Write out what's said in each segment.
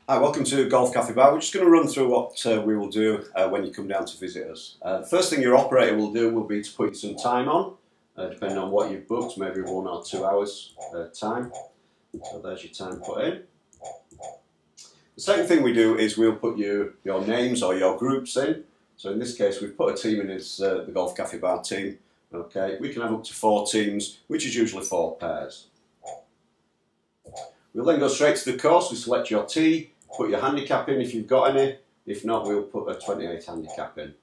Hi, welcome to Golf Cafe Bar. We're just going to run through what we will do when you come down to visit us. The first thing your operator will do will be to put you some time on, depending on what you've booked, maybe 1 or 2 hours time. So there's your time put in. The second thing we do is we'll put your names or your groups in. So in this case we've put a team in as the Golf Cafe Bar team. Okay, we can have up to 4 teams, which is usually 4 pairs. We'll then go straight to the course. We select your tee, put your handicap in if you've got any. If not, we'll put a 28 handicap in.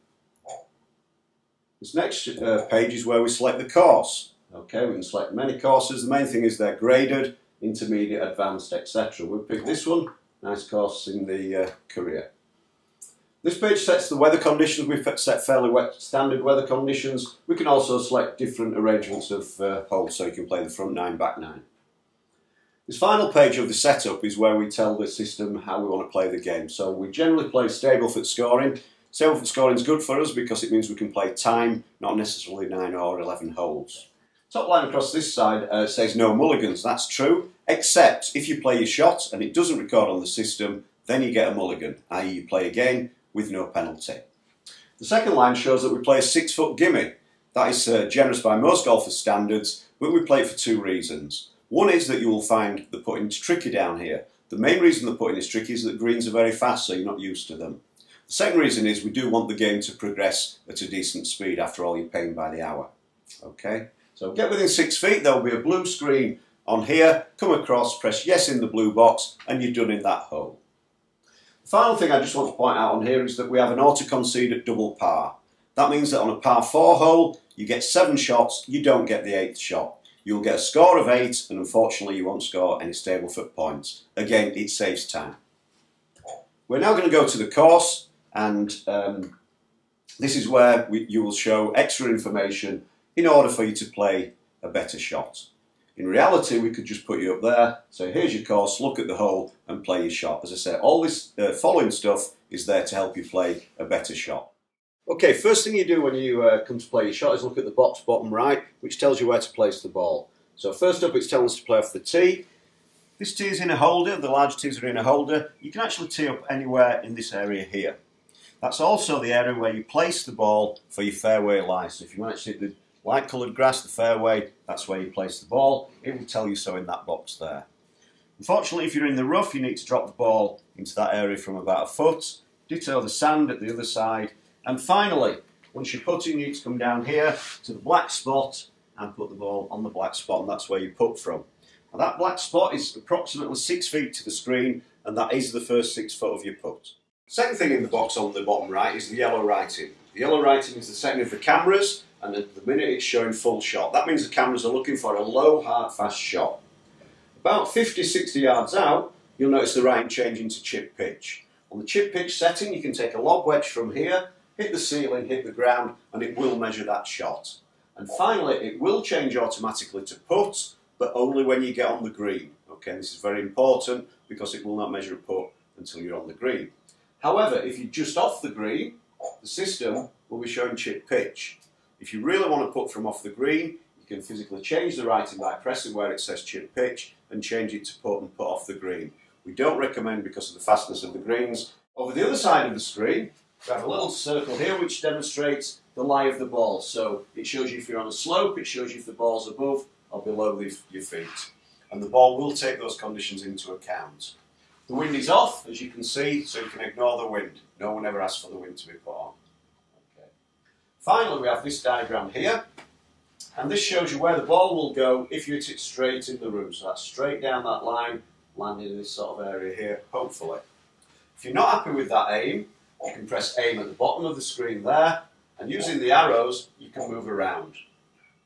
This next page is where we select the course. Okay, we can select many courses. The main thing is they're graded, intermediate, advanced, etc. We'll pick this one. Nice course in the career. This page sets the weather conditions. We've set fairly standard weather conditions. We can also select different arrangements of holes, so you can play the front 9, back 9. This final page of the setup is where we tell the system how we want to play the game. So we generally play Stableford scoring. Stableford scoring is good for us because it means we can play time, not necessarily 9 or 11 holes. Top line across this side says no mulligans. That's true, except if you play your shot and it doesn't record on the system, then you get a mulligan, i.e. you play again with no penalty. The second line shows that we play a 6-foot gimme. That is generous by most golfers' standards, but we play it for 2 reasons. One is that you will find the putting tricky down here. The main reason the putting is tricky is that greens are very fast, so you're not used to them. The second reason is we do want the game to progress at a decent speed. After all, you're paying by the hour. Okay, so get within 6 feet. There will be a blue screen on here. Come across, press yes in the blue box, and you're done in that hole. The final thing I just want to point out on here is that we have an auto-concede at double par. That means that on a par 4 hole, you get 7 shots, you don't get the 8th shot. You'll get a score of 8, and unfortunately you won't score any Stableford points. Again, it saves time. We're now going to go to the course, and this is where you will show extra information in order for you to play a better shot. In reality, we could just put you up there, say here's your course, look at the hole and play your shot. As I say, all this following stuff is there to help you play a better shot. Okay, first thing you do when you come to play your shot is look at the box bottom right, which tells you where to place the ball. So first up, it's telling us to play off the tee. This tee is in a holder, the large tees are in a holder. You can actually tee up anywhere in this area here. That's also the area where you place the ball for your fairway lie. So if you want to hit the light coloured grass, the fairway, that's where you place the ball. It will tell you so in that box there. Unfortunately, if you're in the rough, you need to drop the ball into that area from about 1 foot. Ditto the sand at the other side. And finally, once you're putting, you need to come down here to the black spot and put the ball on the black spot, and that's where you putt from. Now that black spot is approximately 6 feet to the screen, and that is the first 6 foot of your putt. Second thing in the box on the bottom right is the yellow writing. The yellow writing is the setting of the cameras, and at the minute it's showing full shot. That means the cameras are looking for a low, hard, fast shot. About 50-60 yards out, you'll notice the writing changing to chip pitch. On the chip pitch setting, you can take a lob wedge from here, hit the ceiling, hit the ground, and it will measure that shot. And finally, it will change automatically to putt, but only when you get on the green. Okay, this is very important because it will not measure a putt until you're on the green. However, if you're just off the green, the system will be showing chip pitch. If you really want to putt from off the green, you can physically change the writing by pressing where it says chip pitch and change it to putt and put off the green. We don't recommend because of the fastness of the greens. Over the other side of the screen, we have a little circle here which demonstrates the lie of the ball. So it shows you if you're on a slope, it shows you if the ball's above or below your feet. And the ball will take those conditions into account. The wind is off, as you can see, so you can ignore the wind. No one ever asks for the wind to be put on. Okay. Finally, we have this diagram here. And this shows you where the ball will go if you hit it straight in the room. So that's straight down that line, landing in this sort of area here, hopefully. If you're not happy with that aim, you can press aim at the bottom of the screen there, and using the arrows, you can move around.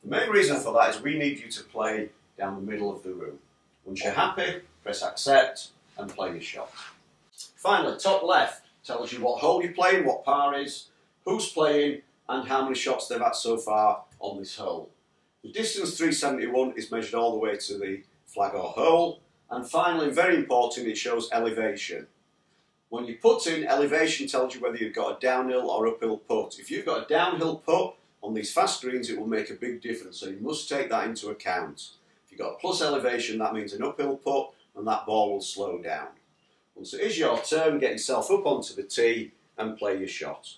The main reason for that is we need you to play down the middle of the room. Once you're happy, press accept and play your shot. Finally, top left tells you what hole you're playing, what par is, who's playing, and how many shots they've had so far on this hole. The distance 371 is measured all the way to the flag or hole, and finally, very important, it shows elevation. When you put in, elevation tells you whether you've got a downhill or uphill putt. If you've got a downhill putt on these fast greens, it will make a big difference, so you must take that into account. If you've got a plus elevation, that means an uphill putt, and that ball will slow down. Once it is your turn, get yourself up onto the tee and play your shot.